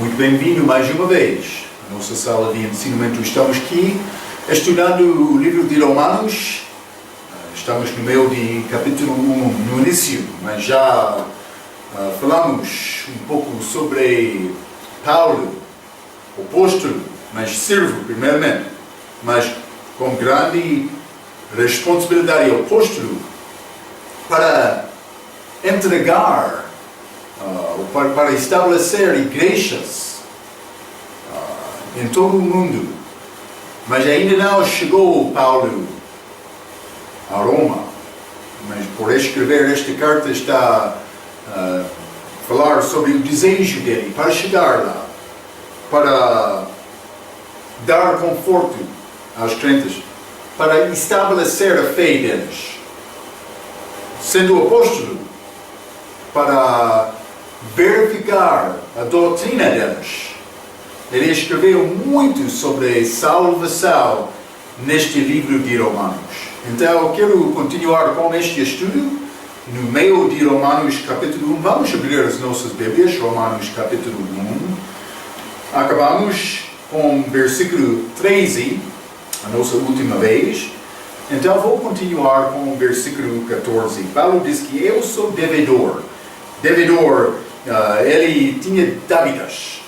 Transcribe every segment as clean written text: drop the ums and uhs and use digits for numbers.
Muito bem-vindo mais uma vez à nossa sala de ensinamento. Estamos aqui estudando o livro de Romanos. Estamos no meio de capítulo 1, no início, mas já falamos um pouco sobre Paulo, o apóstolo, mas servo primeiramente, mas com grande responsabilidade o apóstolo para entregar, para estabelecer igrejas em todo o mundo. Mas ainda não chegou Paulo a Roma, mas por escrever esta carta está a falar sobre o desejo dele para chegar lá, para dar conforto aos crentes, para estabelecer a fé deles. Sendo apóstolo, para verificar a doutrina deles. Ele escreveu muito sobre salvação neste livro de Romanos. Então, eu quero continuar com este estudo no meio de Romanos capítulo 1. Vamos abrir as nossas Bíblias, Romanos capítulo 1. Acabamos com versículo 13, a nossa última vez. Então, vou continuar com o versículo 14. Paulo diz que eu sou devedor. Devedor, ele tinha dívidas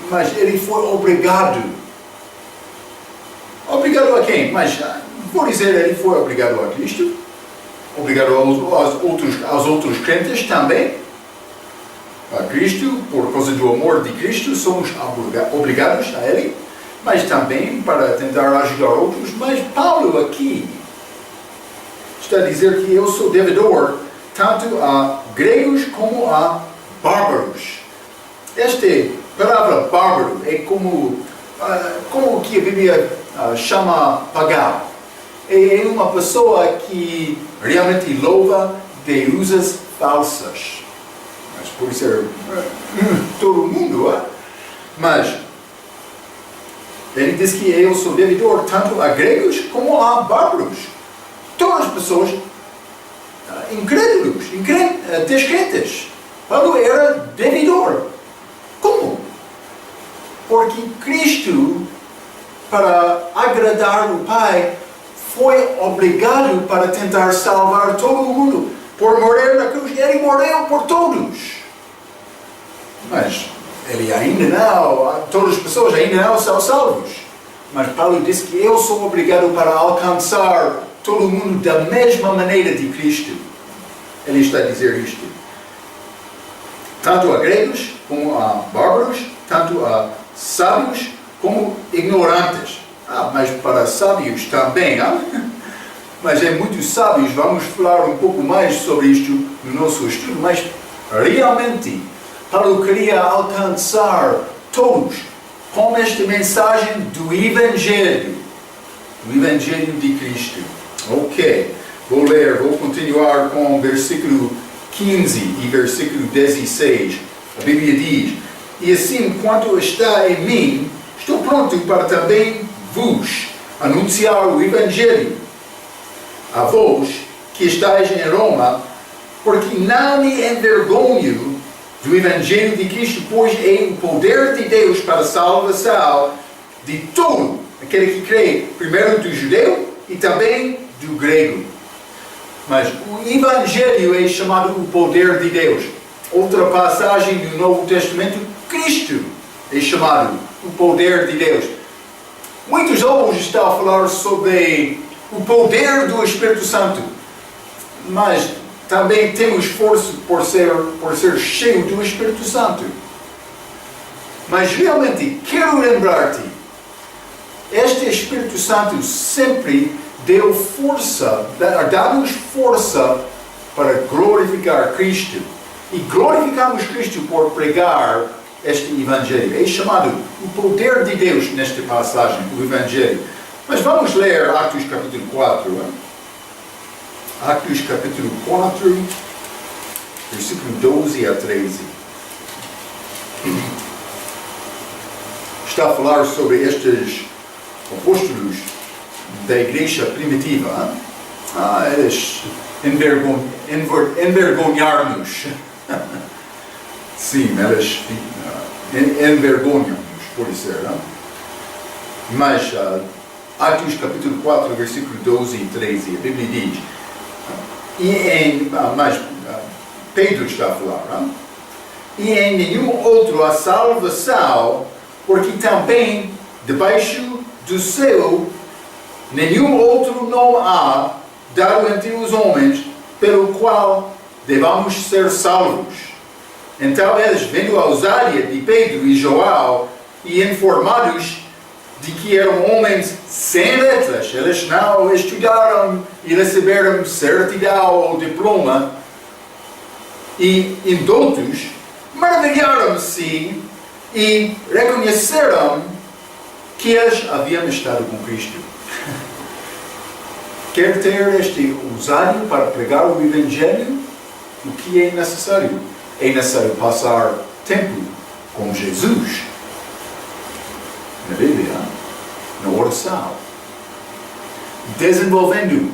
mas ele foi obrigado. Obrigado a quem? Mas vou dizer, ele foi obrigado a Cristo, obrigado aos outros crentes também. A Cristo, por causa do amor de Cristo, somos obrigados a Ele, mas também para tentar ajudar outros. Mas Paulo aqui está a dizer que eu sou devedor tanto a gregos como a bárbaros. Esta palavra bárbaro é como que a Bíblia chama pagão. É uma pessoa que realmente louva deusas falsas. Mas pode ser todo mundo, mas ele diz que eu sou devedor tanto a gregos como a bárbaros. Todas as pessoas incrédulos, descrentes. Paulo era devedor. Como? Porque Cristo, para agradar o Pai, foi obrigado para tentar salvar todo o mundo. Por morrer na cruz, ele morreu por todos. Mas ele ainda não, todas as pessoas ainda não são salvos. Mas Paulo diz que eu sou obrigado para alcançar todo o mundo da mesma maneira de Cristo. Ele está a dizer isto. Tanto a gregos como a bárbaros, tanto a sábios como ignorantes. Mas para sábios também, mas é muito sábios. Vamos falar um pouco mais sobre isto no nosso estudo. Mas realmente, Paulo queria alcançar todos com esta mensagem do Evangelho de Cristo. Ok, vou continuar com o versículo 15 e versículo 16. A Bíblia diz: e assim, quanto está em mim, estou pronto para também vos anunciar o Evangelho. A vós que estáis em Roma, porque não me envergonho do Evangelho de Cristo, pois é o poder de Deus para a salvação de todo aquele que crê, primeiro do judeu e também do grego. Mas o Evangelho é chamado o poder de Deus. Outra passagem do Novo Testamento, Cristo é chamado o poder de Deus. Muitos hoje estão a falar sobre o poder do Espírito Santo, mas também temos força por ser cheio do Espírito Santo. Mas realmente, quero lembrar-te, este Espírito Santo sempre deu força, dá-nos força para glorificar Cristo. E glorificamos Cristo por pregar este Evangelho. É chamado o poder de Deus nesta passagem, o Evangelho. Mas vamos ler Atos capítulo 4. Atos capítulo 4, versículo 12 a 13. Está a falar sobre estes apóstolos da igreja primitiva. Eles envergonhar-nos. sim, elas envergonham-nos, pode ser, não? Mas Atos capítulo 4, versículo 12 e 13, a Bíblia diz, mas Pedro está a falar, não? E em nenhum outro há salvação, porque também debaixo do céu nenhum outro nome há dado entre os homens pelo qual devamos ser salvos. Então eles, vendo a ousadia de Pedro e João e informados de que eram homens sem letras, eles não estudaram e receberam certidão ou diploma, e indoutos, maravilharam-se e reconheceram que eles haviam estado com Cristo. Quer ter este ousadio para pregar o Evangelho? O que é necessário? É necessário passar tempo com Jesus. Na Bíblia, na oração. Desenvolvendo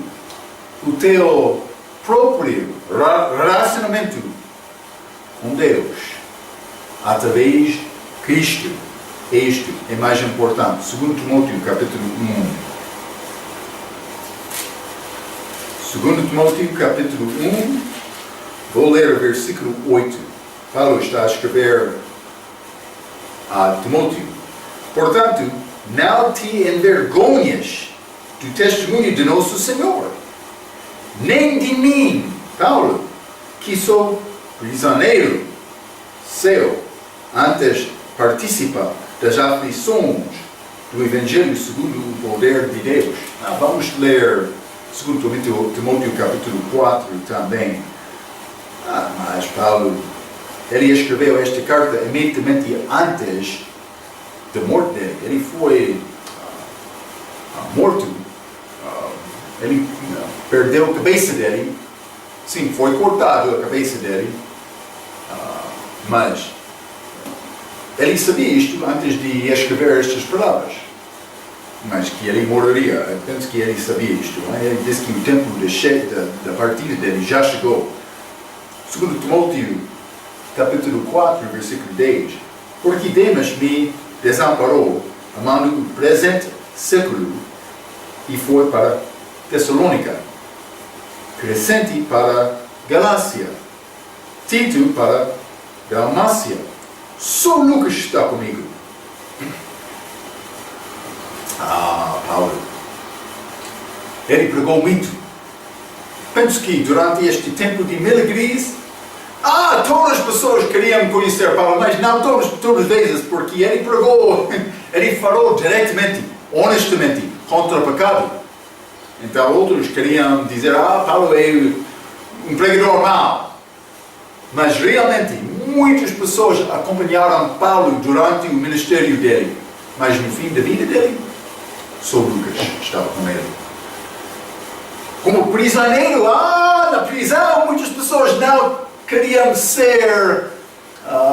o teu próprio relacionamento com Deus. Através de Cristo. Isto é mais importante. 2 Timóteo, capítulo 1. 2 Timóteo, capítulo 1. Vou ler o versículo 8. Paulo está a escrever a Timóteo. Portanto, não te envergonhas do testemunho de nosso Senhor, nem de mim, Paulo, que sou prisioneiro seu, antes participa das aflições do Evangelho segundo o poder de Deus. Vamos ler 2 Timóteo capítulo 4 também. Mas Paulo, ele escreveu esta carta imediatamente antes da morte dele. Ele foi morto. Ele perdeu a cabeça dele. Sim, foi cortado a cabeça dele. Mas ele sabia isto antes de escrever estas palavras. Mas que ele morreria. Eu penso que ele sabia isto. Ele disse que o tempo da partida dele já chegou. 2 Timóteo, capítulo 4, versículo 10. Porque Demas me desamparou, amando o presente século, e foi para Tessalônica, Crescente para Galácia, Tito para Dalmácia. Só Lucas está comigo. Paulo. Ele pregou muito. Penso que durante este tempo de milagres, todas as pessoas queriam conhecer Paulo, mas não todas as vezes, porque ele pregou, ele falou diretamente, honestamente, contra o pecado. Então outros queriam dizer, Paulo é um pregador mau. Mas realmente, muitas pessoas acompanharam Paulo durante o ministério dele. Mas no fim da vida dele, só Lucas estava com ele. Como prisioneiro, na prisão, muitas pessoas não queriam ser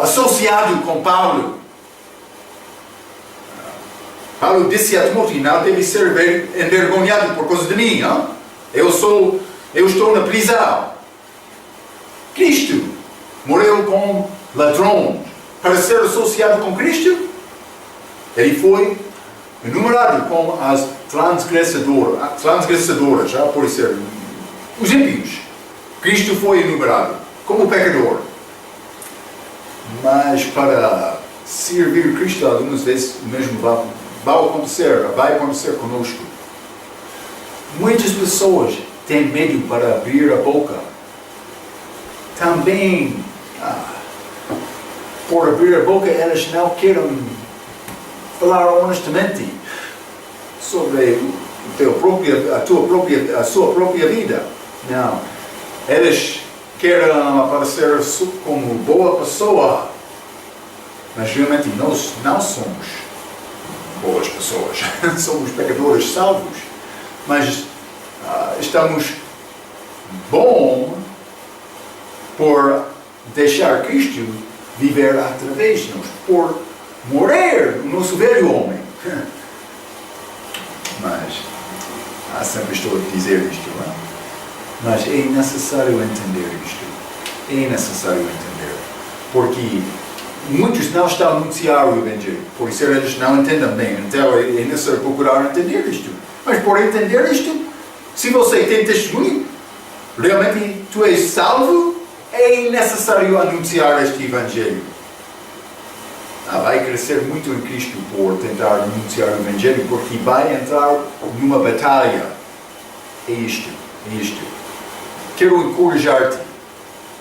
associado com Paulo. Paulo disse a Timóteo, não deve ser envergonhado por causa de mim. Eu estou na prisão. Cristo morreu com ladrões. Para ser associado com Cristo, ele foi enumerado como as transgressadoras, já pode ser os ímpios. Cristo foi enumerado como pecador. Mas para servir Cristo, algumas vezes o mesmo vai acontecer conosco. Muitas pessoas têm medo para abrir a boca. Também, por abrir a boca, elas não querem falar honestamente sobre a sua própria vida. Não. Elas querem aparecer como boa pessoa, mas realmente nós não somos boas pessoas. Somos pecadores salvos, mas estamos bons por deixar Cristo viver através de nós, por morrer o nosso velho homem. Mas sempre estou a dizer isto, não é? Mas é necessário entender isto. É necessário entender. porque muitos não estão a anunciar o Evangelho, por isso eles não entendem bem, então é necessário procurar entender isto. Mas por entender isto, se você tem testemunho, realmente tu és salvo, é necessário anunciar este Evangelho. Vai crescer muito em Cristo por tentar anunciar o Evangelho, porque vai entrar numa batalha. É isto. Quero encorajar-te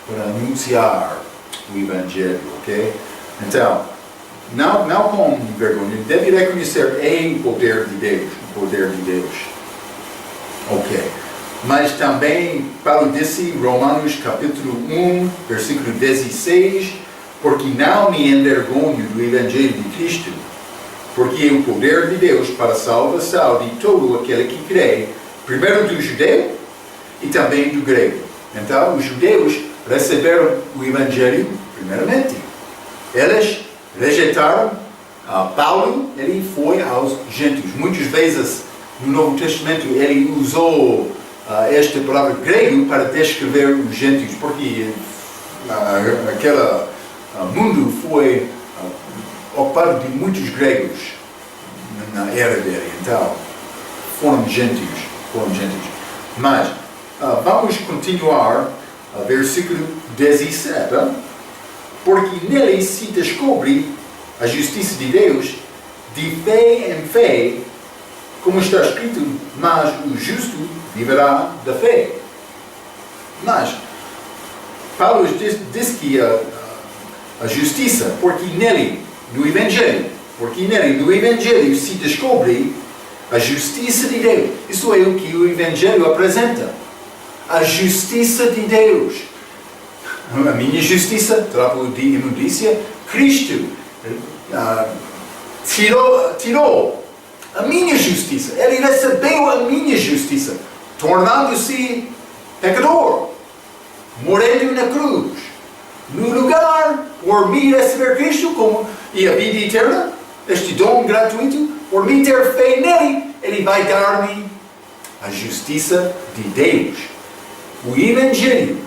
para anunciar o Evangelho, ok? Então, não com vergonha, deve reconhecer o poder de Deus. Ok. Mas também, Paulo disse em Romanos capítulo 1, versículo 16, porque não me envergonho do Evangelho de Cristo, porque é o poder de Deus para a salvação de todo aquele que crê, primeiro do judeu e também do grego. Então, os judeus receberam o Evangelho primeiramente. Eles rejeitaram Paulo, ele foi aos gentios. Muitas vezes no Novo Testamento ele usou esta palavra grego para descrever os gentios, porque aquele mundo foi ocupado de muitos gregos na era dele, então foram gentios. Mas vamos continuar, versículo 17, porque nele se descobre a justiça de Deus de fé em fé, como está escrito, mas o justo viverá da fé. Mas Paulo diz que a justiça, porque nele, no Evangelho se descobre a justiça de Deus. Isso é o que o Evangelho apresenta. A justiça de Deus. A minha justiça, trapo de imundícia, Cristo tirou a minha justiça. Ele recebeu a minha justiça, tornando-se pecador, morrendo na cruz. No lugar, por mim receber Cristo e a vida eterna, este dom gratuito, por mim ter fé nele, ele vai dar-me a justiça de Deus. O Evangelho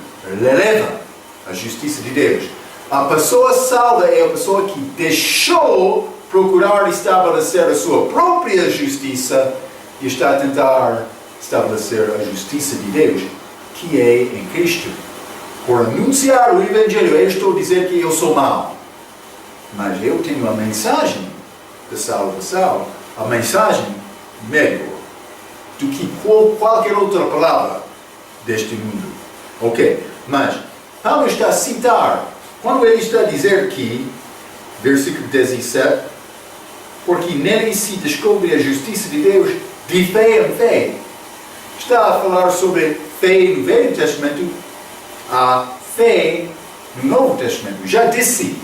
leva a justiça de Deus. A pessoa salva é a pessoa que deixou procurar estabelecer a sua própria justiça e está a tentar estabelecer a justiça de Deus, que é em Cristo. Por anunciar o Evangelho, eu estou a dizer que eu sou mau. Mas eu tenho a mensagem da salvação, a mensagem melhor do que qualquer outra palavra deste mundo. Ok? Mas Paulo está a citar, quando ele está a dizer que, versículo 17, porque nele se descobre a justiça de Deus de fé em fé, está a falar sobre fé no Velho Testamento, a fé no Novo Testamento. Já disse,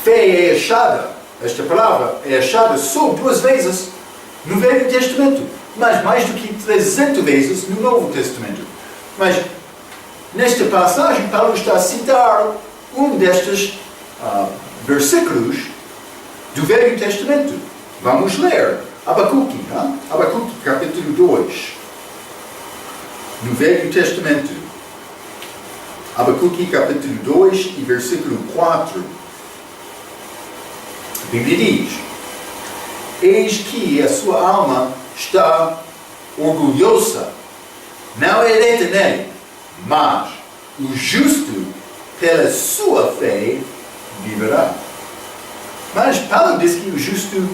fé é achada, esta palavra é achada só 2 vezes no Velho Testamento, mas mais do que 300 vezes no Novo Testamento. Mas nesta passagem, Paulo está a citar um destes versículos do Velho Testamento. Vamos ler Abacuque, Abacuque capítulo 2, no Velho Testamento. Abacuque capítulo 2 e versículo 4. A Bíblia diz: eis que a sua alma está orgulhosa, não hereda nele, mas o justo pela sua fé viverá. Mas Paulo diz que o justo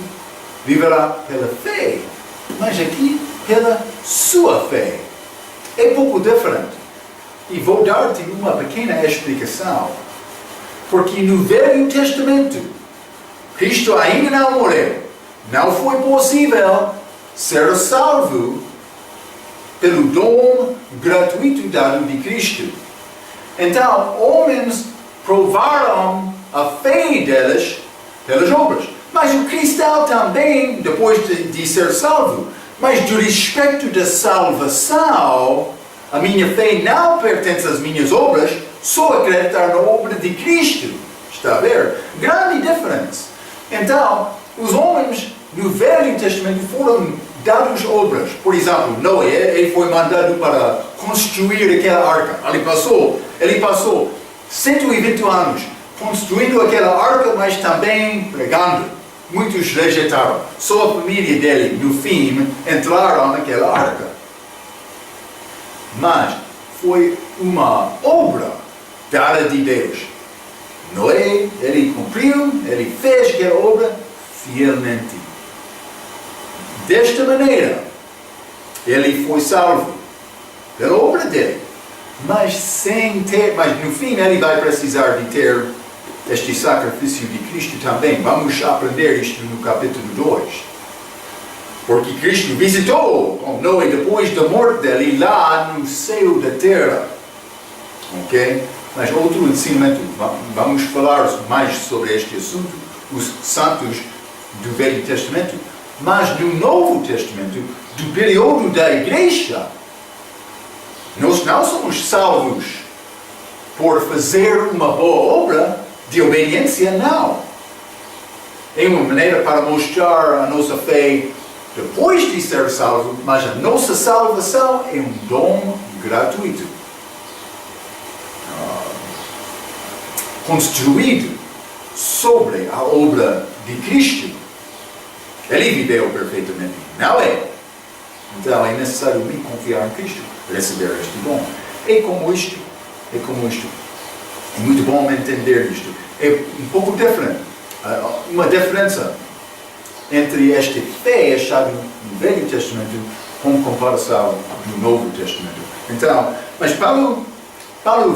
viverá pela fé, mas aqui pela sua fé. É pouco diferente. E vou dar-te uma pequena explicação. Porque no Velho Testamento, Cristo ainda não morreu. Não foi possível ser salvo pelo dom gratuito dado de Cristo. Então, homens provaram a fé deles pelas obras. Mas o cristão também, depois de ser salvo, mas do respeito da salvação, a minha fé não pertence às minhas obras, só acreditar na obra de Cristo. Está a ver? Grande diferença. Então, os homens no Velho Testamento foram dados obras. Por exemplo, Noé, ele foi mandado para construir aquela arca. Ele passou 120 anos construindo aquela arca, mas também pregando. Muitos rejeitaram. Só a família dele, no fim, entraram naquela arca. Mas foi uma obra dada de Deus. Noé, ele cumpriu, ele fez aquela obra fielmente. Desta maneira, ele foi salvo pela obra dele. Mas no fim ele vai precisar de ter este sacrifício de Cristo também. Vamos aprender isto no capítulo 2. Porque Cristo visitou Noé depois da morte dele lá no céu da terra. Ok? Mas outro ensinamento, vamos falar mais sobre este assunto, os santos do Velho Testamento. Mas no Novo Testamento, do período da igreja, nós não somos salvos por fazer uma boa obra de obediência, não. É uma maneira para mostrar a nossa fé depois de ser salvo, mas a nossa salvação é um dom gratuito. Construído sobre a obra de Cristo. Ele viveu perfeitamente. Não é? Então é necessário confiar em Cristo, receber este dom. É como isto. É muito bom entender isto. É um pouco diferente. Uma diferença entre esta fé achada no Velho Testamento com comparação no Novo Testamento. Então, mas Paulo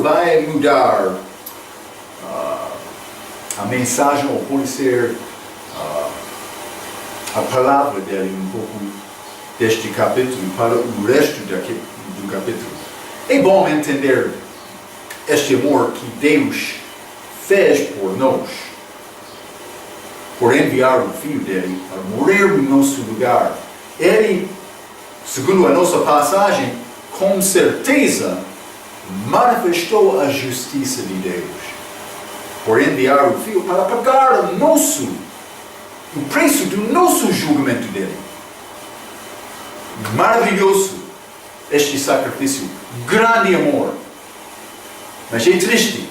vai mudar a mensagem, ou pode ser a palavra dele um pouco deste capítulo para o resto do capítulo. É bom entender este amor que Deus fez por nós, por enviar o Filho dele para morrer no nosso lugar. Ele, segundo a nossa passagem, com certeza manifestou a justiça de Deus, por enviar o Filho para pagar o preço do nosso julgamento dele. Maravilhoso este sacrifício, grande amor. Mas é triste.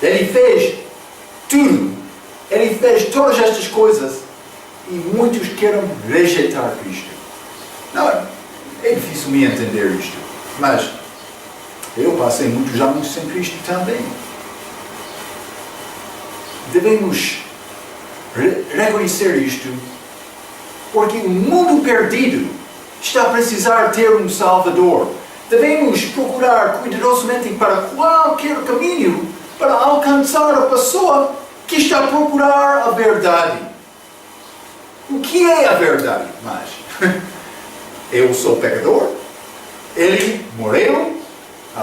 Ele fez tudo. Ele fez todas estas coisas e muitos querem rejeitar Cristo. Não, é difícil me entender isto. Mas eu passei muitos anos sem Cristo também. Devemos reconhecer isto, porque o mundo perdido está a precisar ter um Salvador. Devemos procurar cuidadosamente para qualquer caminho para alcançar a pessoa que está a procurar a verdade. O que é a verdade? Mas eu sou pecador, ele morreu,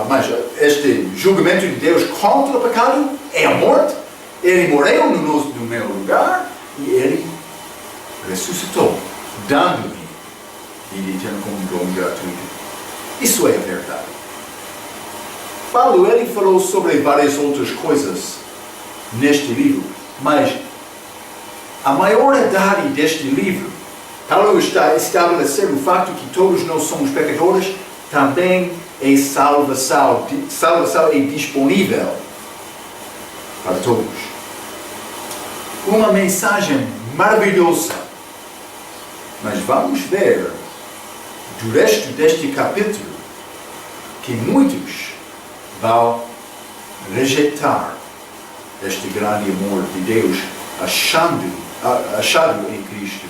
mas este julgamento de Deus contra o pecado é a morte. Ele morreu no meu lugar e ele ressuscitou, dando-me vida eterna como um dom gratuito. Isso é a verdade. Paulo, ele falou sobre várias outras coisas neste livro, mas a maioridade deste livro, Paulo está a estabelecer o facto que todos nós somos pecadores, também é salvação. Salvação é disponível para todos. Uma mensagem maravilhosa. Mas vamos ver do resto deste capítulo que muitos vão rejeitar este grande amor de Deus achado em Cristo.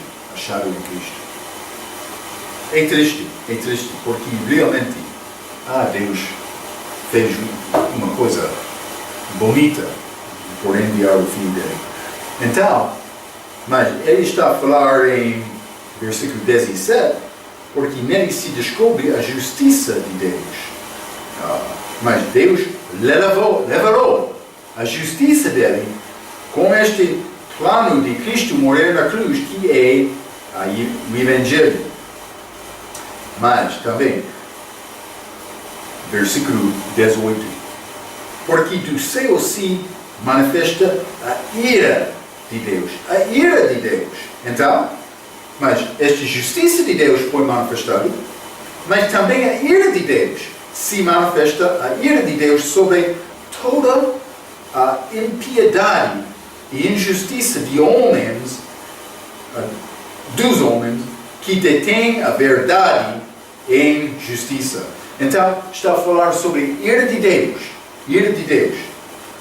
É triste, porque realmente Deus fez uma coisa bonita por enviar o Filho dele. Então, mas ele está a falar em versículo 17, porque nele se descobre a justiça de Deus. Mas Deus levarou a justiça dele com este plano de Cristo morrer na cruz, que é o Evangelho. Mas também, versículo 18, porque do céu se manifesta a ira de Deus. A ira de Deus. Então, mas esta justiça de Deus foi manifestada, mas também a ira de Deus se manifesta, a ira de Deus sobre toda a impiedade e injustiça de homens, dos homens, que detêm a verdade em justiça. Então, está a falar sobre ira de Deus,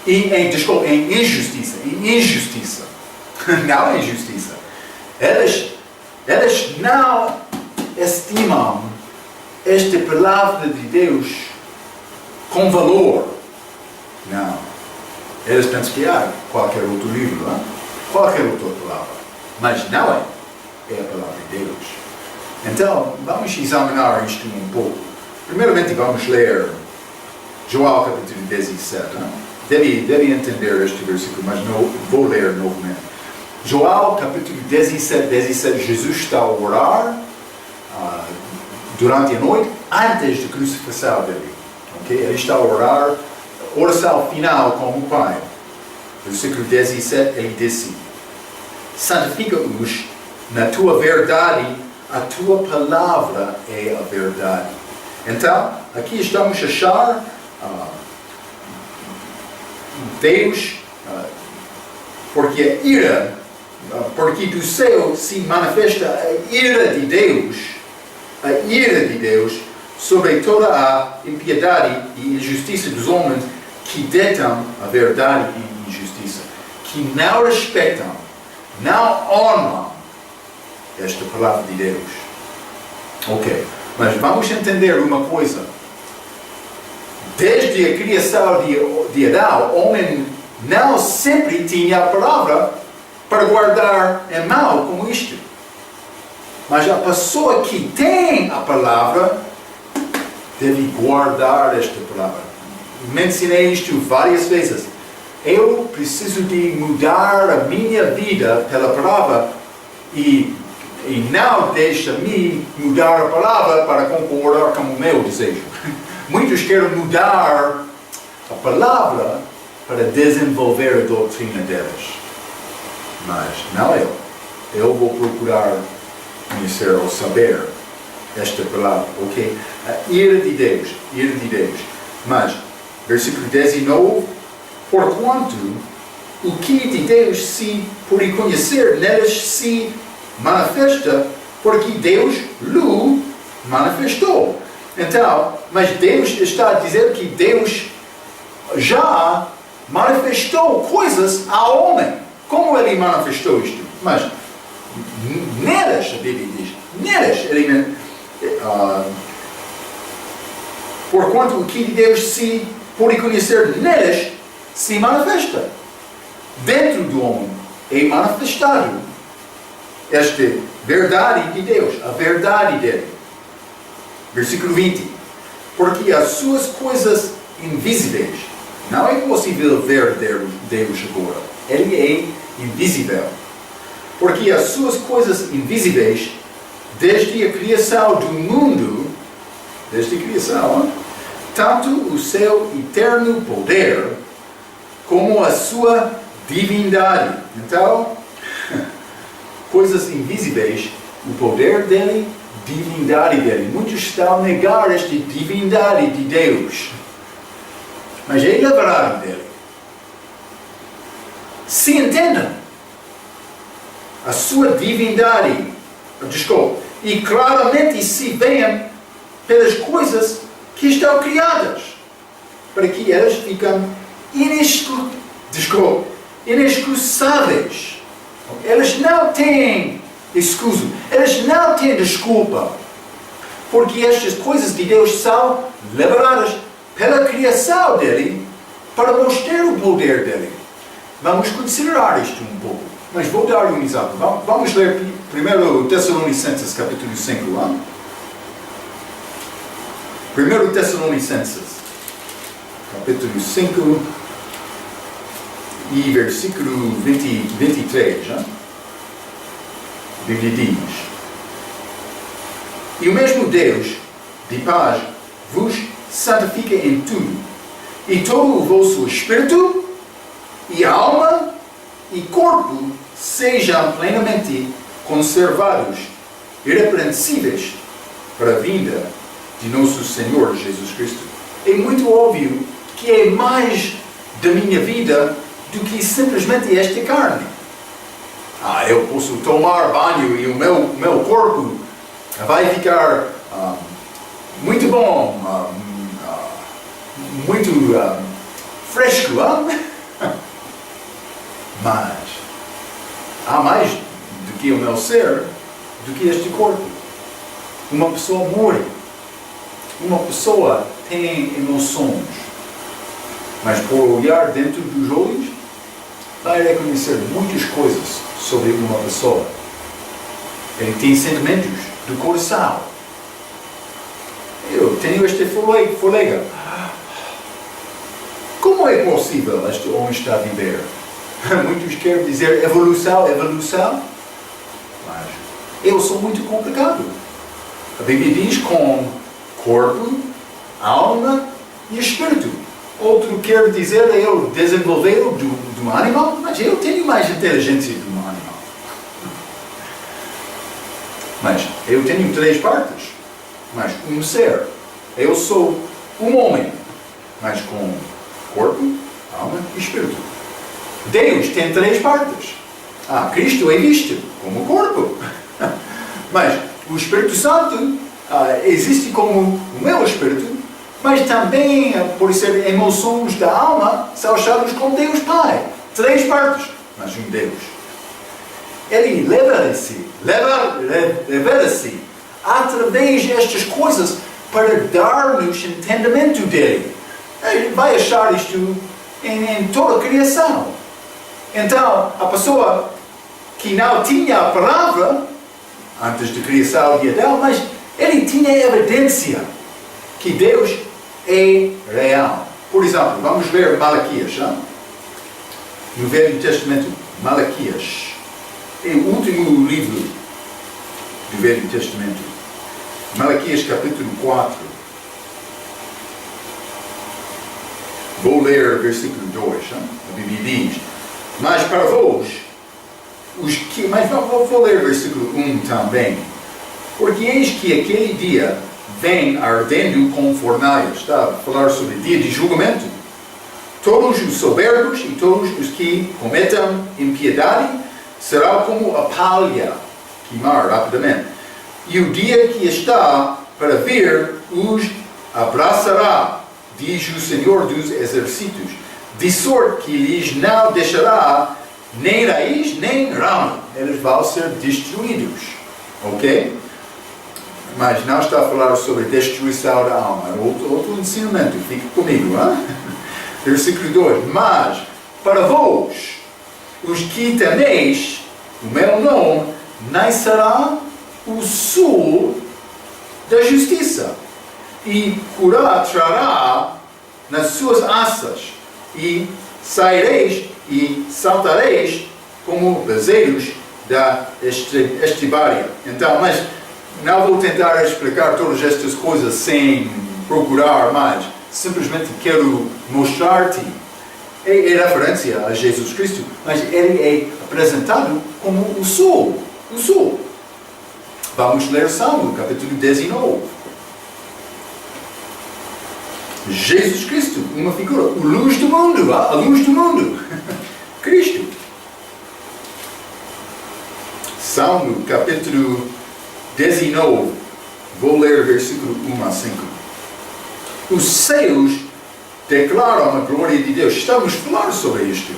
em injustiça, não injustiça. Elas não estimam esta palavra de Deus com valor. Não. Elas pensam que há qualquer outro livro, não? Qualquer outra palavra. Mas não é. É a palavra de Deus. Então, vamos examinar isto um pouco. Primeiramente, vamos ler Joel capítulo 17. Não? Deve entender este versículo, mas não vou ler novamente. Joel capítulo 17, Jesus está a orar durante a noite, antes da crucifixão dele. Okay? Ele está a orar, oração final com o Pai. Versículo 17, ele diz assim: santifica-os na tua verdade, a tua palavra é a verdade. Então, aqui estamos a achar Deus, porque a ira, porque do céu se manifesta a ira de Deus sobre toda a impiedade e injustiça dos homens que detêm a verdade e injustiça, que não respeitam, não honram esta palavra de Deus. Ok, mas vamos entender uma coisa. Desde a criação de Adão, o homem não sempre tinha a palavra para guardar em mão como isto. Mas a pessoa que tem a palavra deve guardar esta palavra. Mencionei isto várias vezes. Eu preciso de mudar a minha vida pela palavra e não deixa-me mudar a palavra para concordar com o meu desejo. Muitos querem mudar a palavra para desenvolver a doutrina deles. Mas não eu. Eu vou procurar conhecer ou saber esta palavra, ok? A ira de Deus. Mas, versículo 19, porquanto o que de Deus se pode conhecer neles se manifesta, porque Deus lhe manifestou. Então, mas Deus está a dizer que Deus já manifestou coisas ao homem. Como ele manifestou isto? Mas neles, a Bíblia diz, neles, ele, porquanto o que de Deus se pode conhecer neles se manifesta. Dentro do homem é manifestado esta verdade de Deus, a verdade dele. Versículo 20. Porque as suas coisas invisíveis, não é possível ver Deus agora. Ele é invisível. Porque as suas coisas invisíveis, desde a criação do mundo, desde a criação, tanto o seu eterno poder, como a sua divindade. Então, coisas invisíveis, o poder dele, divindade dele. Muitos estão a negar esta divindade de Deus. Mas é a verdade dele. Se entendam a sua divindade, e claramente se veem pelas coisas que estão criadas, para que elas ficam inexcusáveis. Elas não têm excusa, elas não têm desculpa, porque estas coisas de Deus são liberadas pela criação dele para mostrar o poder dele. Vamos considerar isto um pouco, mas vou dar um exemplo. Vamos ler primeiro Tessalonicenses capítulo 5. 1 Tessalonicenses capítulo 5 e versículo 23. A Bíblia diz: e o mesmo Deus de paz vos santifica em tudo, e todo o vosso espírito e alma e corpo sejam plenamente conservados, irrepreensíveis para a vinda de nosso Senhor Jesus Cristo. É muito óbvio que é mais da minha vida do que simplesmente esta carne. Eu posso tomar banho e o meu corpo vai ficar muito bom, muito fresco. Mas há mais do que o meu ser, do que este corpo. Uma pessoa morre. Uma pessoa tem emoções. Mas por olhar dentro dos olhos, vai reconhecer muitas coisas sobre uma pessoa. Ele tem sentimentos do coração. Eu tenho este fôlego. Como é possível este homem estar a viver? Muitos querem dizer evolução. Mas eu sou muito complicado. A Bíblia diz com corpo, alma e espírito. Outro quer dizer eu desenvolver de um animal, mas eu tenho mais inteligência do um animal. Mas eu tenho 3 partes, mas um ser. Eu sou um homem, mas com corpo, alma e espírito. Deus tem 3 partes. Cristo é visto como corpo. Mas o Espírito Santo existe como o meu espírito, mas também, por ser emoções da alma, são achados como Deus Pai. 3 partes, mas um Deus. Ele leva-se através destas coisas para dar-nos entendimento dele. Ele vai achar isto em toda a criação. Então, a pessoa que não tinha a palavra, antes da criação de Adão, mas ele tinha evidência que Deus é real. Por exemplo, vamos ver Malaquias, no Velho Testamento. Malaquias é o último livro do Velho Testamento. Malaquias capítulo 4. Vou ler versículo 2. A Bíblia diz: mas para vós, mas vou ler versículo 1 também. Porque eis que aquele dia vem ardendo como fornalha. Está a falar sobre o dia de julgamento. Todos os soberbos e todos os que cometam impiedade serão como a palha, queimar rapidamente. E o dia que está para vir os abraçará, diz o Senhor dos Exércitos, de sorte que lhes não deixará nem raiz nem ramo. Eles vão ser destruídos. Ok? Mas não está a falar sobre destruição da alma. É outro ensinamento. Fique comigo. Versículo 2. Mas para vós, os que temeis o meu nome, nascerá o sol da justiça, e cura trará nas suas asas, e saireis e saltareis como bezerros da estibária. Então, mas não vou tentar explicar todas estas coisas sem procurar mais. Simplesmente quero mostrar-te. É referência a Jesus Cristo, mas ele é apresentado como o sol. O sol. Vamos ler Salmo, capítulo 19. Jesus Cristo, uma figura, a luz do mundo, a luz do mundo. Cristo. Salmo, capítulo 19. Vou ler versículo 1 a 5. Os céus declaram a glória de Deus. Estamos falando sobre isto.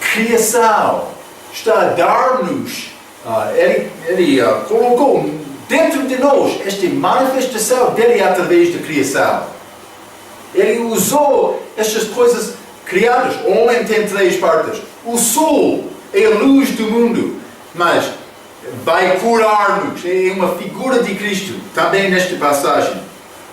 Criação está a dar-nos, ele colocou dentro de nós esta manifestação dele através da criação. Ele usou estas coisas criadas. O homem tem 3 partes. O sol é a luz do mundo, mas vai curar-nos. É uma figura de Cristo, também nesta passagem.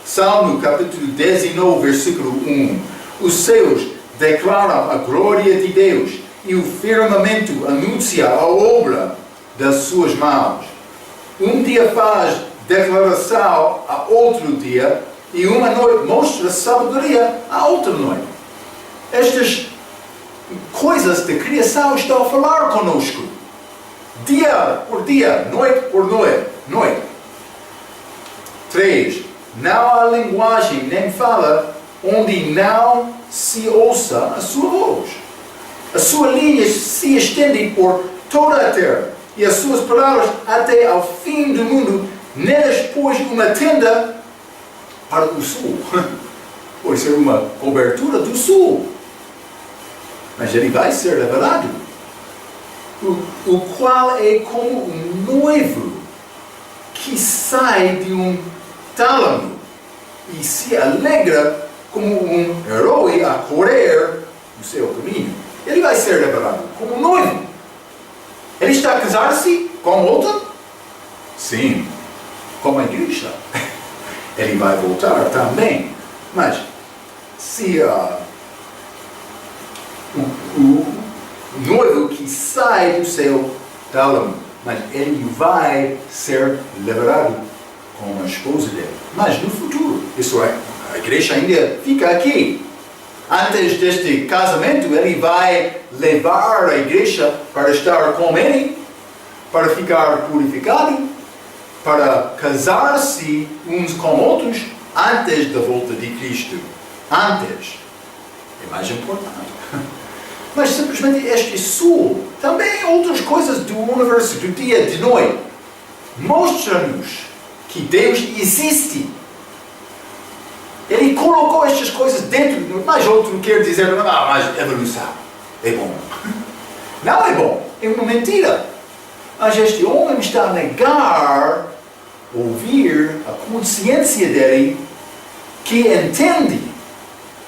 Salmo capítulo 19, versículo 1. Os céus declaram a glória de Deus, e o firmamento anuncia a obra das suas mãos. Um dia faz declaração a outro dia, e uma noite mostra sabedoria a outra noite. Estas coisas de criação estão a falar conosco. Dia por dia, noite por noite. 3. Não há linguagem nem fala onde não se ouça a sua voz. A sua linha se estende por toda a terra, e as suas palavras até ao fim do mundo. Nelas pôs uma tenda para o sul. Pode ser uma cobertura do sul. Mas ele vai ser revelado. O qual é como um noivo que sai de um tálamo e se alegra como um herói a correr o seu caminho. Ele vai ser revelado como um noivo. Ele está a casar-se com outra? Sim, como a igreja. Ele vai voltar também. Mas se o noivo que sai do seu tálamo, mas ele vai ser liberado com a esposa dele. Mas no futuro, isso é, a igreja ainda fica aqui. Antes deste casamento, ele vai levar a igreja para estar com ele, para ficar purificado, para casar-se uns com outros antes da volta de Cristo. Antes. É mais importante. Mas simplesmente este sul, também outras coisas do universo, do dia e de noite, mostra-nos que Deus existe. Ele colocou estas coisas dentro de nós, mas outro quer dizer, mas evolução é bom. Não é bom, é uma mentira. Mas este homem está a negar, ouvir a consciência dele, que entende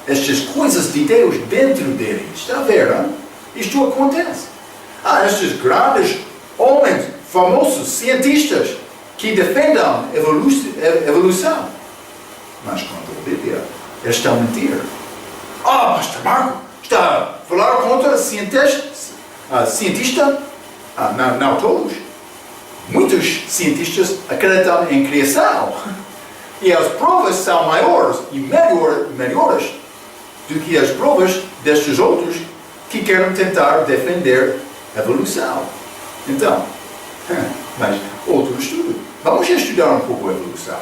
estas coisas de Deus dentro dele. Está a ver, hein? Isto acontece. Estes grandes homens, famosos cientistas, que defendem a evolução. Mas quanto à Bíblia, eles estão a mentir. Pastor Marco, está a falar contra cientista? Não todos. Muitos cientistas acreditam em criação. E as provas são maiores e melhores do que as provas destes outros que querem tentar defender a evolução. Então, mas outro estudo. Vamos estudar um pouco a evolução.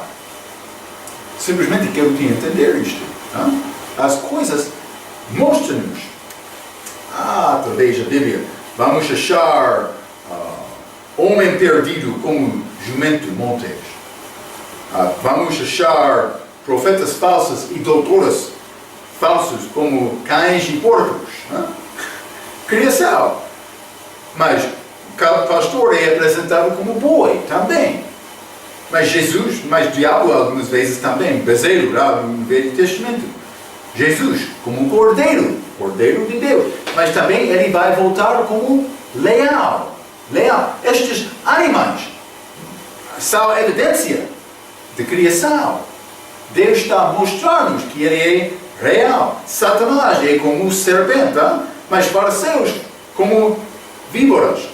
Simplesmente quero te entender isto. Não? As coisas mostram-nos. Talvez a Bíblia. Vamos achar homem perdido como jumento montes. Vamos achar profetas falsos e doutoras falsos como cães e porcos. Criação. Mas cada pastor é apresentado como boi também. Mas Jesus, mas diabo algumas vezes também, bezerro lá no Velho Testamento. Jesus como cordeiro de Deus. Mas também ele vai voltar como leão. Estes animais são a evidência de criação. Deus está a mostrar-nos que ele é real. Satanás é como o serpente, mas fariseus como víboras.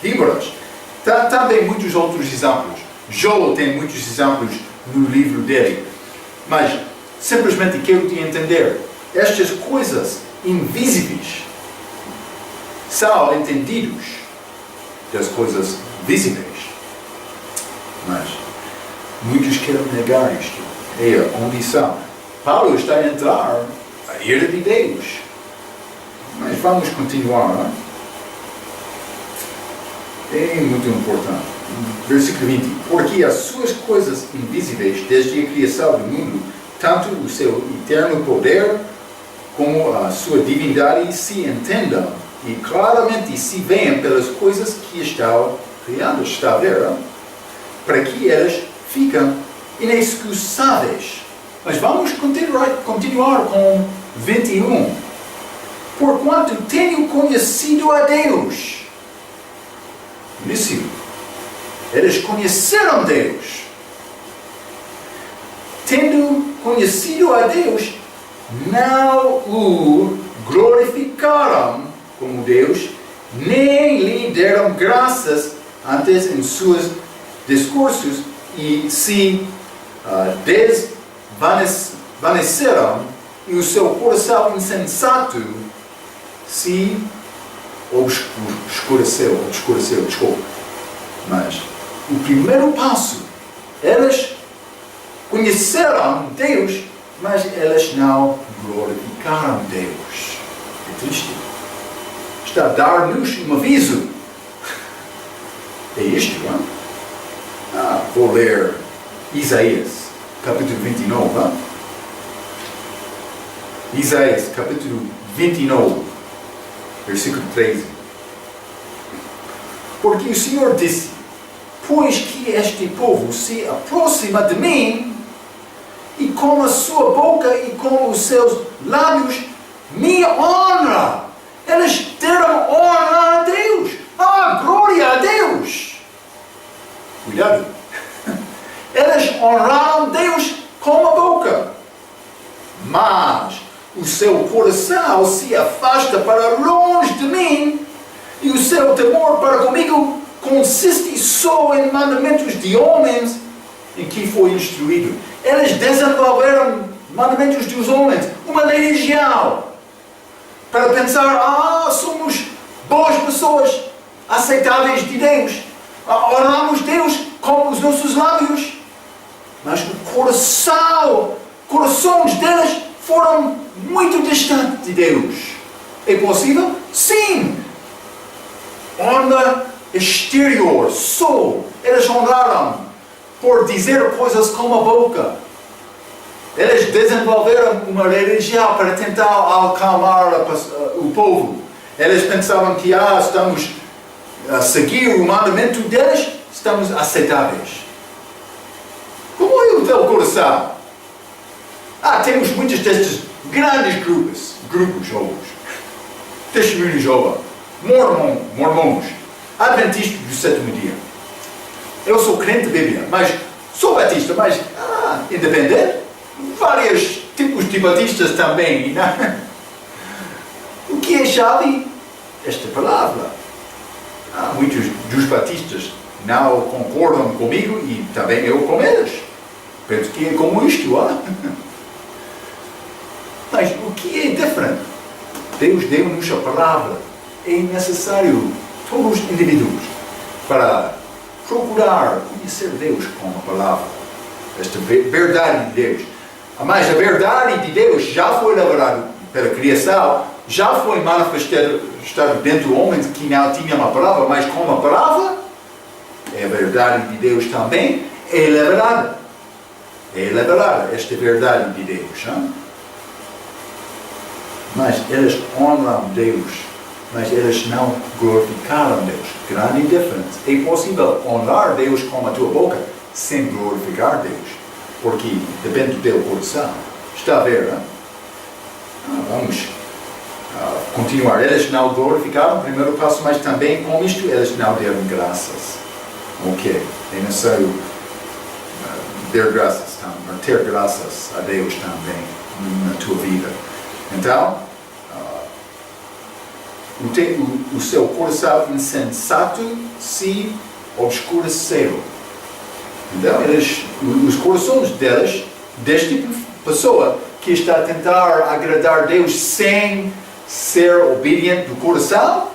Também muitos outros exemplos. Joel tem muitos exemplos no livro dele. Mas simplesmente quero te entender. Estas coisas invisíveis são entendidos das coisas visíveis. Mas muitos querem negar isto. É a condição. Paulo está a entrar a ira de Deus. Mas vamos continuar. Não é? É muito importante. Versículo 20. Porque as suas coisas invisíveis, desde a criação do mundo, tanto o seu eterno poder como a sua divindade se entendam e claramente se veem pelas coisas que estão criadas. Está a ver? Não? Para que elas ficam inexcusáveis. Mas vamos continuar com 21. Porquanto tenho conhecido a Deus. Nisso, eles conheceram Deus. Tendo conhecido a Deus, não o glorificaram como Deus, nem lhe deram graças antes em seus discursos e se desvaneceram e o seu coração insensato se obscureceu, desculpa. Mas o primeiro passo, elas conheceram Deus, mas elas não glorificaram. glorificaram Deus. É triste. Está a dar-nos um aviso. É isto, não? Vou ler Isaías, capítulo 29. Não? Isaías, capítulo 29, versículo 13. Porque o Senhor disse: pois que este povo se aproxima de mim, e com a sua boca e com os seus lábios me honra. Eles deram honra a Deus. Glória a Deus. Cuidado. Eles honraram Deus com a boca, mas o seu coração se afasta para longe de mim, e o seu temor para comigo consiste só em mandamentos de homens em que foi instruído. Eles desenvolveram mandamentos dos homens, uma religião, para pensar: somos boas pessoas, aceitáveis de Deus, honramos Deus com os nossos lábios, mas o corações deles foram muito distantes de Deus. É possível? Sim! Honra exterior, só. Eles honraram por dizer coisas com a boca. Eles desenvolveram uma religião para tentar acalmar o povo. Eles pensavam que estamos a seguir o mandamento deles, estamos aceitáveis. Como é o teu coração? Temos muitos destes grandes grupos hoje. Testemunhos de Jeová, mormons, adventistas do sétimo dia. Eu sou crente de Bíblia, mas sou batista, mas independente. Vários tipos de batistas também. Não? O que é chave? Esta palavra. Muitos dos batistas não concordam comigo e também eu com eles. Penso que é como isto. Mas o que é diferente? Deus deu-nos a palavra. É necessário todos os indivíduos para procurar conhecer Deus com a palavra. Esta verdade de Deus. Mas a verdade de Deus já foi revelada pela criação, já foi manifestada dentro do homem que não tinha uma palavra, mas com a palavra, a verdade de Deus também é revelada. É revelada esta verdade de Deus. Hein? Mas eles honram Deus, mas eles não glorificaram Deus. Grande diferença. É possível honrar Deus com a tua boca sem glorificar Deus. Porque depende do teu coração. Está a ver, não? Vamos continuar. Eles não glorificaram o primeiro passo, mas também com isto eles não deram graças. Ok. É necessário ter graças a Deus também na tua vida. Então, o seu coração insensato se obscureceu. Então, os corações deles, deste tipo de pessoa que está a tentar agradar Deus sem ser obediente do coração,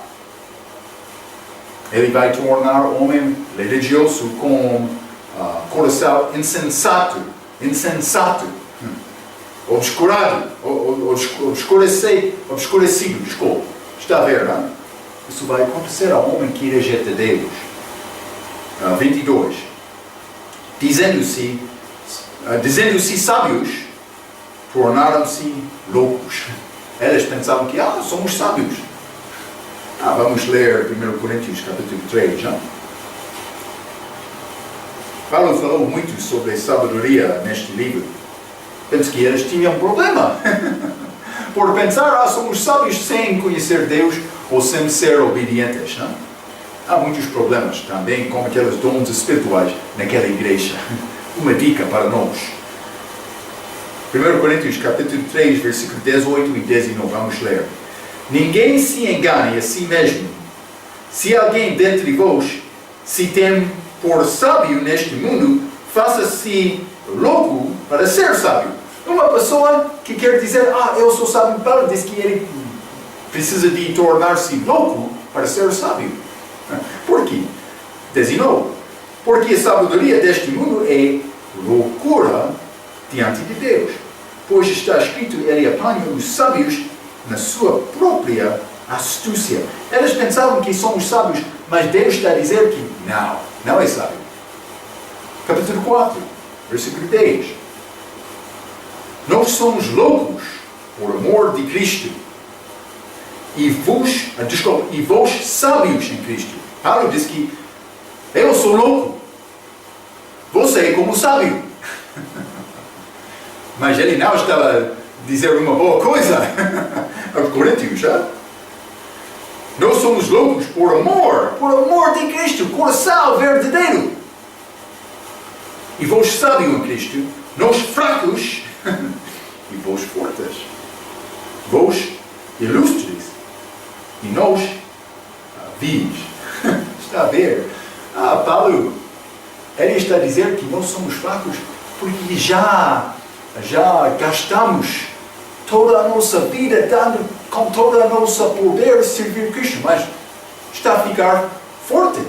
ele vai tornar o homem religioso com coração insensato, obscurecido, desculpa. Está a ver, não? Isso vai acontecer ao homem que rejeita Deus. 22. Dizendo-se sábios, tornaram-se loucos. Eles pensavam que somos sábios. Vamos ler 1 Coríntios capítulo 3. Paulo falou muito sobre sabedoria neste livro. Penso que eles tinham um problema. Por pensar, somos sábios sem conhecer Deus ou sem ser obedientes. Há muitos problemas também com aqueles dons espirituais naquela igreja. Uma dica para nós. 1 Coríntios capítulo 3, versículo 18 e 19, vamos ler. Ninguém se engane a si mesmo. Se alguém dentre vós se tem por sábio neste mundo, faça-se louco para ser sábio. Uma pessoa que quer dizer, eu sou sábio, Paulo diz que ele precisa de tornar-se louco para ser sábio. Por quê? 19. Porque a sabedoria deste mundo é loucura diante de Deus. pois está escrito, ele apanha os sábios na sua própria astúcia. Eles pensavam que somos sábios, mas Deus está a dizer que não é sábio. Capítulo 4, versículo 10. Nós somos loucos por amor de Cristo, e vós sábios em Cristo. Paulo diz que eu sou louco, você é como sábio. Mas ele não estava a dizer uma boa coisa aos Coríntios, já? Nós somos loucos por amor de Cristo, coração verdadeiro. E vós sábios em Cristo, nós fracos e vós fortes. Vós ilustres e nós vis. Está a ver? Paulo, ele está a dizer que nós somos fracos porque já gastamos toda a nossa vida dando com toda a nossa poder servir Cristo, mas está a ficar forte.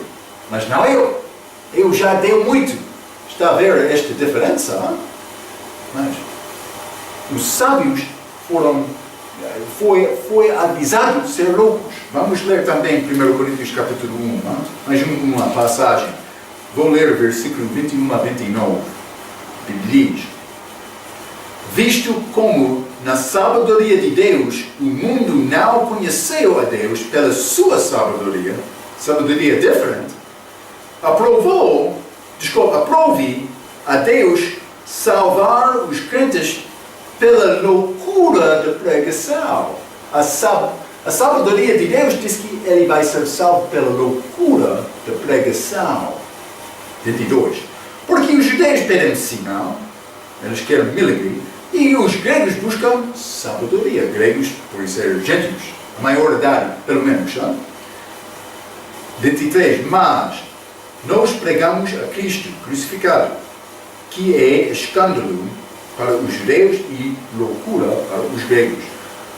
Mas não eu já dei muito. Está a ver esta diferença? Hein? Mas os sábios foi avisado de ser loucos. Vamos ler também 1 Coríntios capítulo 1, mais uma passagem. Vou ler versículo 21 a 29. Diz: visto como na sabedoria de Deus o mundo não conheceu a Deus pela sua sabedoria diferente, aprove a Deus salvar os crentes pela loucura da pregação. A sabedoria de Deus diz que ele vai ser salvo pela loucura da pregação. 22. Porque os judeus pedem sinal, eles querem milagre, e os gregos buscam sabedoria. Gregos, por ser gentios, a maioridade, pelo menos. 23. Mas nós pregamos a Cristo crucificado, que é escândalo para os judeus e loucura para os gregos.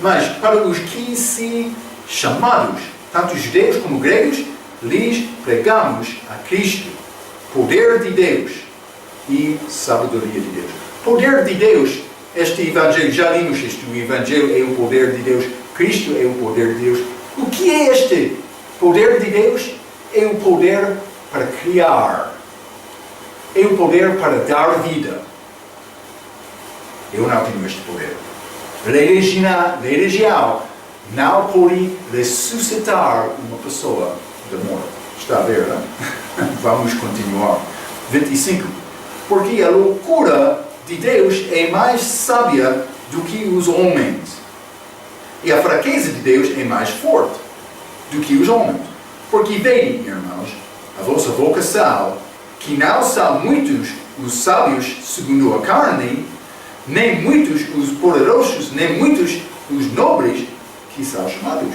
Mas para os que se chamados, tanto judeus como gregos, lhes pregamos a Cristo, poder de Deus e sabedoria de Deus. Poder de Deus, este Evangelho, já vimos isto, o Evangelho é o poder de Deus, Cristo é o poder de Deus. O que é este poder de Deus? É o poder para criar, é o poder para dar vida. Eu não tenho este poder. A religião não pode ressuscitar uma pessoa da morte. Está a ver, não? Vamos continuar. 25. Porque a loucura de Deus é mais sábia do que os homens, e a fraqueza de Deus é mais forte do que os homens. Porque veem, irmãos, a vossa vocação, que não são muitos os sábios segundo a carne, nem muitos os poderosos, nem muitos os nobres que são chamados.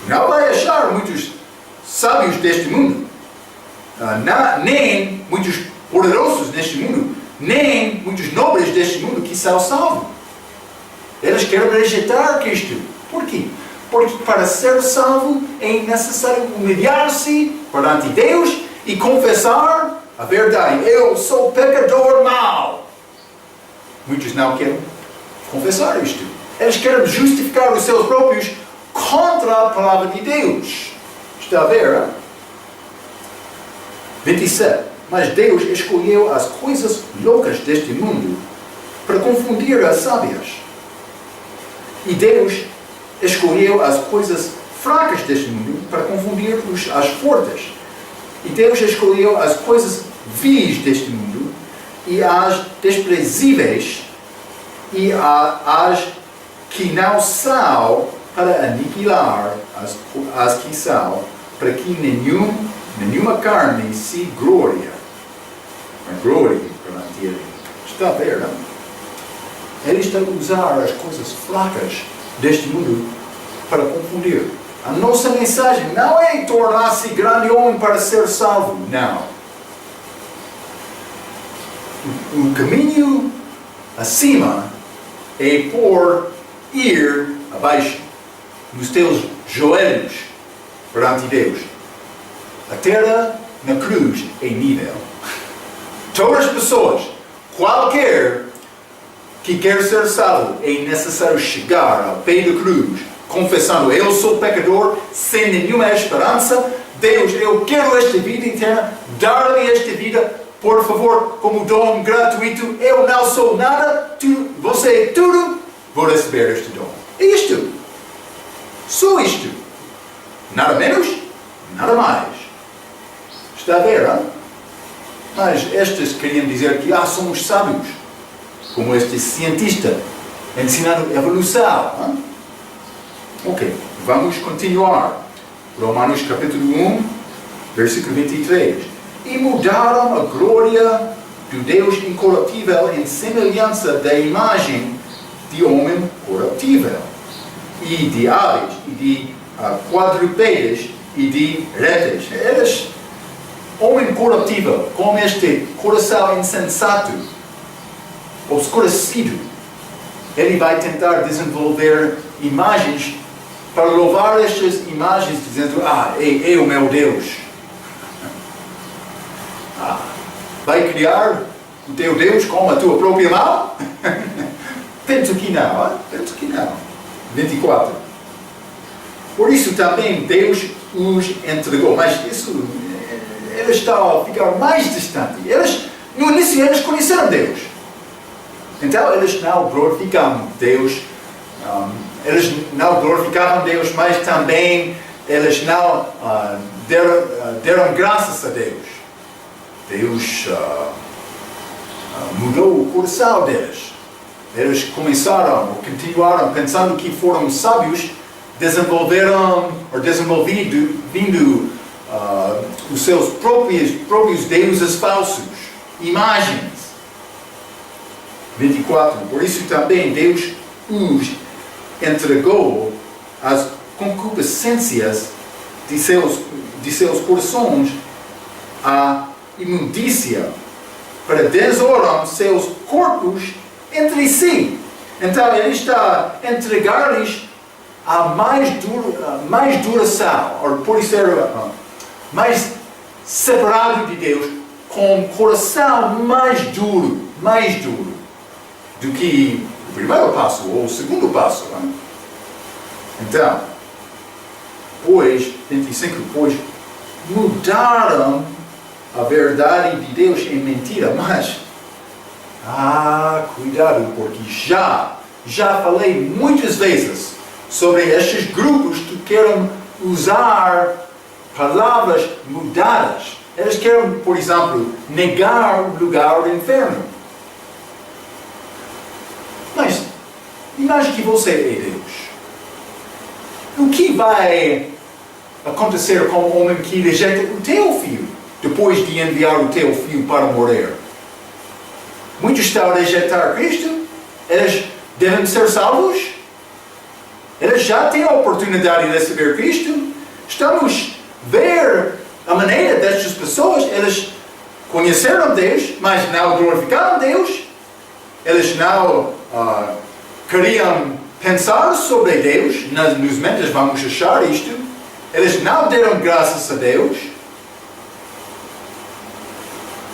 Não vai achar muitos sábios deste mundo, nem muitos poderosos neste mundo, nem muitos nobres deste mundo que são salvos. Eles querem rejeitar Cristo. Por quê? Porque para ser salvo é necessário humilhar-se perante Deus e confessar a verdade. Eu sou pecador mau. Muitos não querem confessar isto. Eles querem justificar os seus próprios contra a palavra de Deus. Está a ver? Hein? 27. Mas Deus escolheu as coisas loucas deste mundo para confundir as sábias. E Deus escolheu as coisas fracas deste mundo para confundir as fortes. E Deus escolheu as coisas vis deste mundo e as desprezíveis e as que não são para aniquilar as que são, para que nenhuma carne se glorie perante Ele. Está a ver, não? Ele está a usar as coisas fracas deste mundo para confundir. A nossa mensagem não é tornar-se grande homem para ser salvo. Não. O caminho acima é por ir abaixo, nos teus joelhos perante Deus. A terra na cruz é nível. Todas as pessoas, qualquer que quer ser salvo, é necessário chegar ao pé da cruz, confessando: eu sou pecador, sem nenhuma esperança. Deus, eu quero esta vida eterna, dar-lhe esta vida, por favor, como dom gratuito. Eu não sou nada, você é tudo, vou receber este dom. É isto. Só isto. Nada menos, nada mais. Está a ver, hein? Mas estes queriam dizer que somos sábios, como este cientista ensinando evolução. Hein? Ok, vamos continuar. Romanos capítulo 1, versículo 23. E mudaram a glória do Deus incorruptível em semelhança da imagem de homem corruptível, e de aves, e de quadrúpedes, e de répteis. Eles, homem corruptível, com este coração insensato, obscurecido, ele vai tentar desenvolver imagens para louvar estas imagens, dizendo: é o meu Deus. Vai criar o teu Deus com a tua própria mão? Penso que não, penso que não. 24. Por isso também Deus os entregou. Mas isso, eles estão a ficar mais distantes. No início eles conheceram Deus. Então eles não glorificam Deus. Eles não glorificavam Deus, mas também eles não deram graças a Deus. Deus mudou o coração deles. Eles começaram, ou continuaram, pensando que foram sábios, desenvolvindo os seus próprios deuses falsos, imagens. 24. Por isso também Deus os entregou às concupiscências de seus corações, à imundícia, para desonrar seus corpos entre si. Então ele está a entregar-lhes a mais duração, ou por ser mais separado de Deus, com um coração mais duro do que o primeiro passo ou o segundo passo. Né? Então, pois, 25, pois mudaram a verdade de Deus em mentira, mas cuidado, porque já falei muitas vezes sobre estes grupos que querem usar palavras mudadas. Eles querem, por exemplo, negar o lugar do inferno. Mas imagine que você é Deus. O que vai acontecer com o homem que rejeita o teu filho depois de enviar o teu filho para morrer? Muitos estão a rejeitar Cristo. Eles devem ser salvos. Eles já têm a oportunidade de receber Cristo. Estamos a ver a maneira destas pessoas. Eles conheceram Deus, mas não glorificaram Deus. Eles não queriam pensar sobre Deus. Nos mentes vamos achar isto. Eles não deram graças a Deus.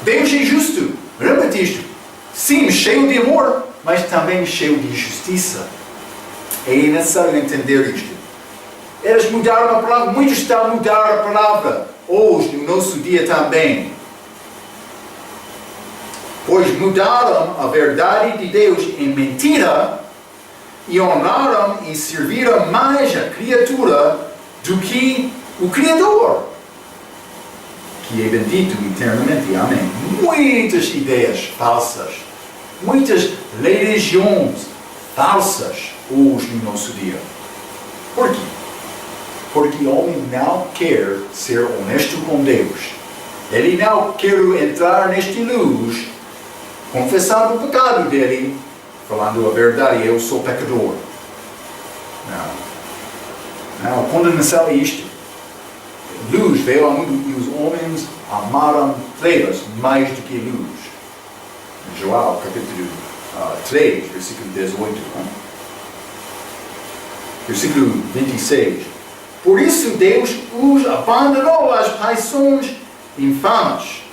Deus é justo. Repete isto. Sim, cheio de amor, mas também cheio de justiça. É necessário entender isto. Eles mudaram a palavra. Muitos estão a mudar a palavra hoje, no nosso dia também. Pois mudaram a verdade de Deus em mentira e honraram e serviram mais a criatura do que o Criador, que é bendito eternamente. Amém. Muitas ideias falsas, muitas religiões falsas hoje no nosso dia. Por quê? Porque o homem não quer ser honesto com Deus. Ele não quer entrar nesta luz, confessando o pecado dele, falando a verdade: eu sou pecador. Não, a condenação é isto. Luz veio ao mundo e os homens amaram trevas mais do que luz. João, capítulo 3, versículo 18. Versículo 26. Por isso Deus os abandonou às paixões infames,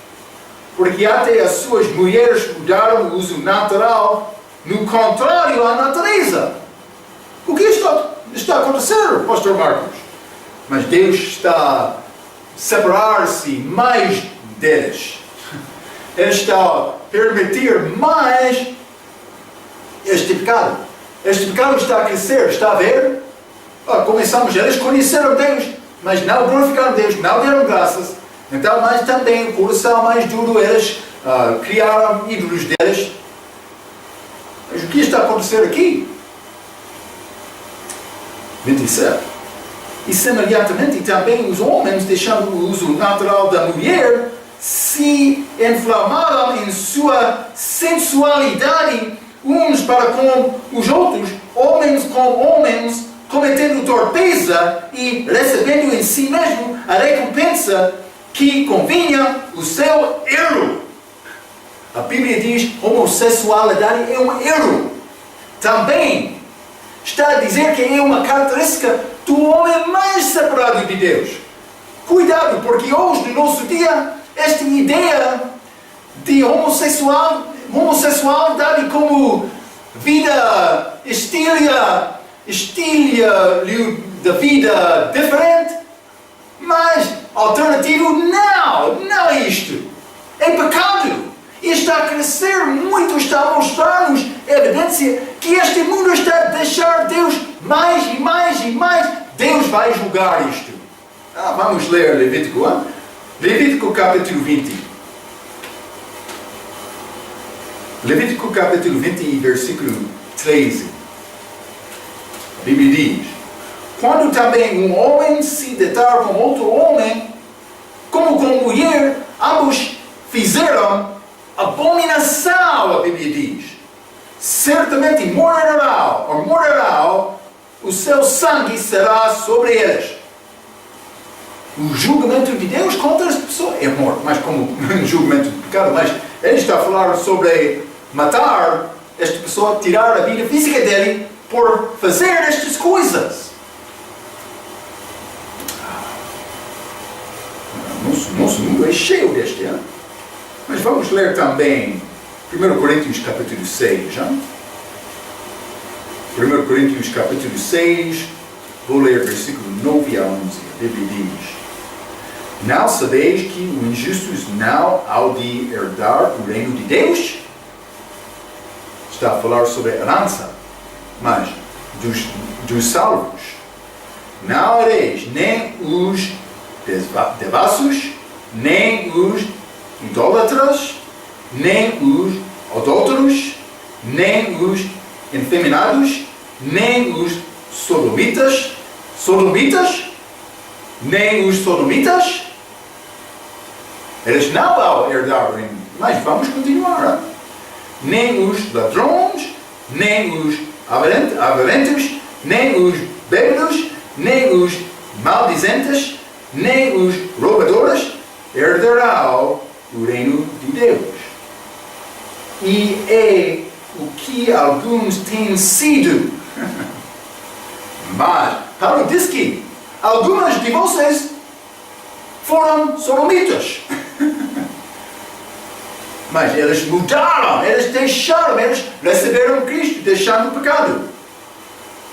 porque até as suas mulheres mudaram o uso natural no contrário à natureza. O que está a acontecer, pastor Marcos? Mas Deus está a separar-se mais deles. Ele está a permitir mais este pecado. Este pecado está a crescer, está a ver? Começamos, eles conheceram Deus, mas não glorificaram Deus, não deram graças. Então, mas também o coração mais duro, eles criaram ídolos deles. Mas o que está a acontecer aqui? 27. E semelhantemente também os homens, deixando o uso natural da mulher, se inflamaram em sua sensualidade uns para com os outros, homens com homens, cometendo torpeza e recebendo em si mesmo a recompensa que convinha o seu erro. A Bíblia diz que homossexualidade é um erro. Também está a dizer que é uma característica do homem mais separado de Deus. Cuidado, porque hoje, no nosso dia, esta ideia de homossexualidade como vida, estilo de vida diferente, mas alternativo, não é isto. É pecado. E está a crescer muito, está a mostrar-nos evidência que este mundo está a deixar Deus mais e mais e mais. Deus vai julgar isto. Vamos ler Levítico. Levítico capítulo 20. Levítico capítulo 20 e versículo 13. A Bíblia diz: quando também um homem se deitar com outro homem, como com mulher, ambos fizeram abominação, a Bíblia diz. Certamente morrerá, o seu sangue será sobre eles. O julgamento de Deus contra as pessoas é morte, mas como um julgamento de pecado, mas ele está a falar sobre matar esta pessoa, tirar a vida física dele por fazer estas coisas. Nosso mundo é cheio deste, hein? Mas vamos ler também 1 Coríntios capítulo 6. 1 Coríntios capítulo 6, vou ler versículo 9 a 11. A Bíblia diz: não sabeis que os injustos não hão de herdar o reino de Deus? Está a falar sobre a herança, mas dos salvos. Não hareis nem os devassos, nem os idólatras, nem os adúlteros, nem os efeminados, nem os sodomitas, nem os sodomitas. Eles não vão herdar o reino. Mas vamos continuar. Nem os ladrões, nem os avarentos, nem os bêbados, nem os maldizentes, nem os roubadores herdarão o reino de Deus. E é o que alguns têm sido. Mas Paulo diz que algumas de vocês foram sodomitas. Mas eles mudaram, eles deixaram, eles receberam Cristo, deixando o pecado.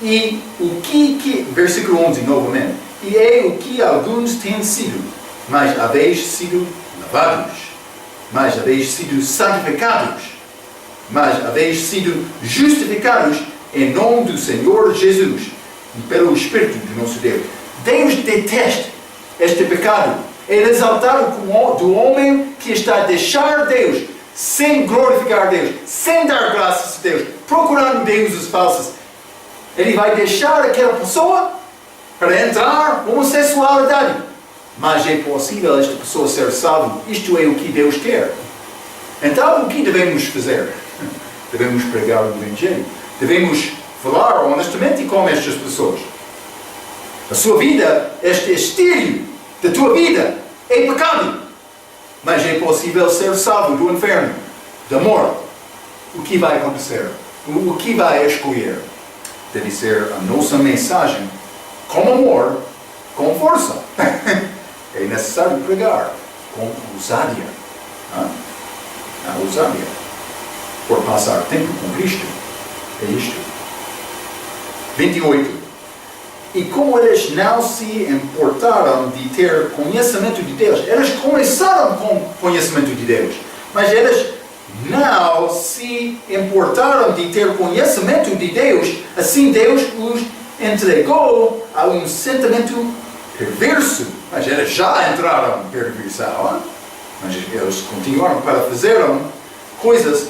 E o que versículo 11 novamente, e é o que alguns têm sido, mas haveis sido lavados, mas haveis sido santificados, mas haveis sido justificados em nome do Senhor Jesus e pelo Espírito do nosso Deus. Deus detesta este pecado. É exaltado do homem que está a deixar Deus, sem glorificar Deus, sem dar graças a Deus, procurando deuses falsos. Ele vai deixar aquela pessoa para entrar na homossexualidade. Mas é possível esta pessoa ser salva. Isto é o que Deus quer. Então, o que devemos fazer? Devemos pregar o Evangelho. Devemos falar honestamente com estas pessoas. A sua vida, este estilo da tua vida é pecado, mas é possível ser salvo do inferno, da morte. O que vai acontecer? O que vai escolher? Deve ser a nossa mensagem com amor, com força. É necessário pregar com ousadia. A ousadia por passar tempo com Cristo. É isto. 28. E como eles não se importaram de ter conhecimento de Deus, eles começaram com conhecimento de Deus, mas eles não se importaram de ter conhecimento de Deus, assim Deus os entregou a um sentimento perverso. Mas eles já entraram em perversão, mas eles continuaram para fazer coisas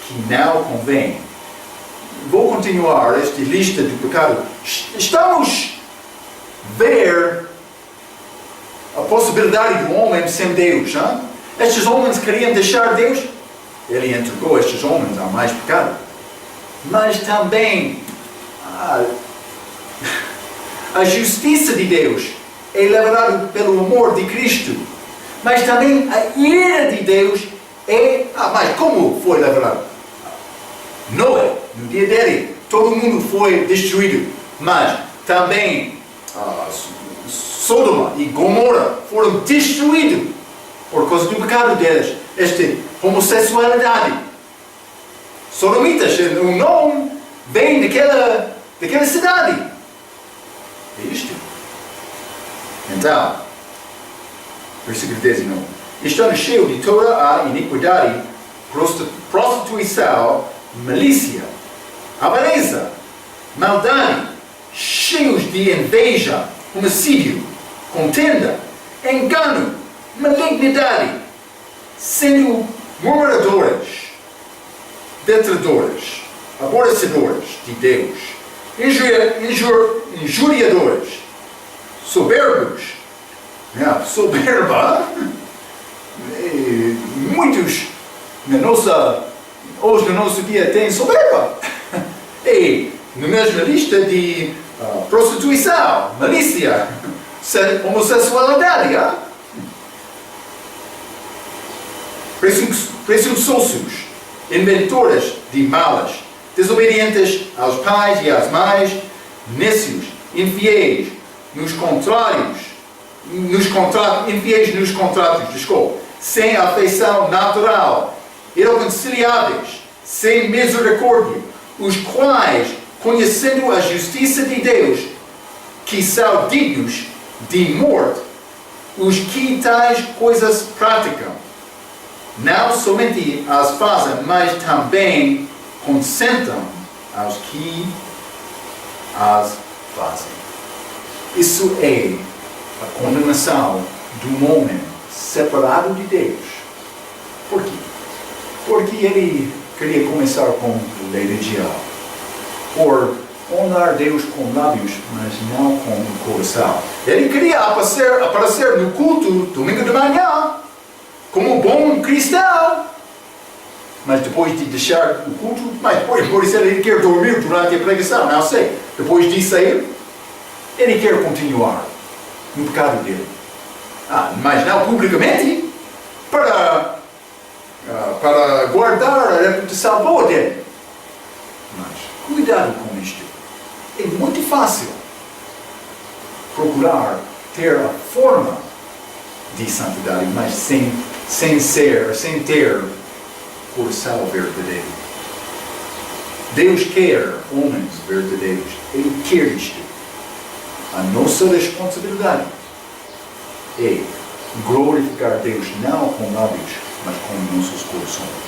que não convêm. Vou continuar esta lista de pecados. Estamos a ver a possibilidade do homem sem Deus. Hein? Estes homens queriam deixar Deus. Ele entregou estes homens a mais pecado. Mas também a justiça de Deus é levarada pelo amor de Cristo. Mas também a ira de Deus é... mas como foi levarada? Noé, no dia dele, todo mundo foi destruído. Mas também Sodoma e Gomorra foram destruídos por causa do pecado deles. Esta homossexualidade. Sodomitas, o nome vem daquela cidade. É isto. Então, versículo 19. Estando cheio de toda a iniquidade, prostituição, malícia, avareza, maldade, cheios de inveja, homicídio, contenda, engano, malignidade, sendo murmuradores, detratores, aborrecedores de Deus, injuriadores, soberbos, soberba, muitos hoje no nosso dia tem soberba, e na mesma lista de prostituição, malícia, homossexualidade, presunçosos, inventores de malas, desobedientes aos pais e às mães, nécios, infiéis nos contratos, sem afeição natural, irreconciliáveis, sem misericórdia, os quais, conhecendo a justiça de Deus, que são dignos de morte, os que tais coisas praticam, não somente as fazem, mas também consentam aos que as fazem. Isso é a condenação do homem separado de Deus. Por quê? Porque ele queria começar com religião. Por honrar Deus com lábios, mas não com o coração. Ele queria aparecer no culto domingo de manhã, como um bom cristão. Mas depois de deixar o culto, por isso ele quer dormir durante a pregação, não sei. Depois de sair, ele quer continuar no pecado dele. Mas não publicamente, para guardar a reputação boa dele. Mas cuidado com isto. É muito fácil procurar ter a forma de santidade, mas sem ter coração verdadeiro. Deus quer homens verdadeiros. Ele quer isto. A nossa responsabilidade é glorificar Deus não com lábios, mas com nossos corações.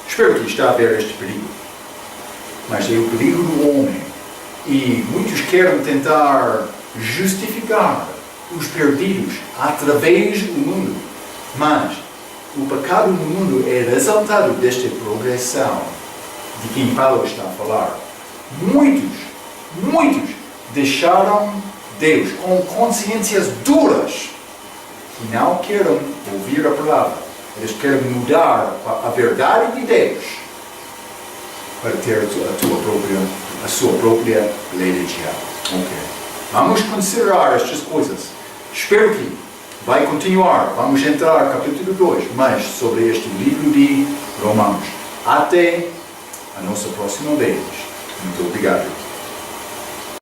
Espero que está a ver este perigo. Mas é o perigo do homem. E muitos querem tentar justificar os perdidos através do mundo. Mas o pecado no mundo é resultado desta progressão de quem Paulo está a falar. Muitos deixaram Deus com consciências duras que não querem ouvir a palavra. Eles querem mudar a verdade de Deus para ter a sua própria religião. Vamos considerar estas coisas. Espero que vai continuar. Vamos entrar no capítulo 2, mas sobre este livro de Romanos. Até a nossa próxima vez. Muito obrigado.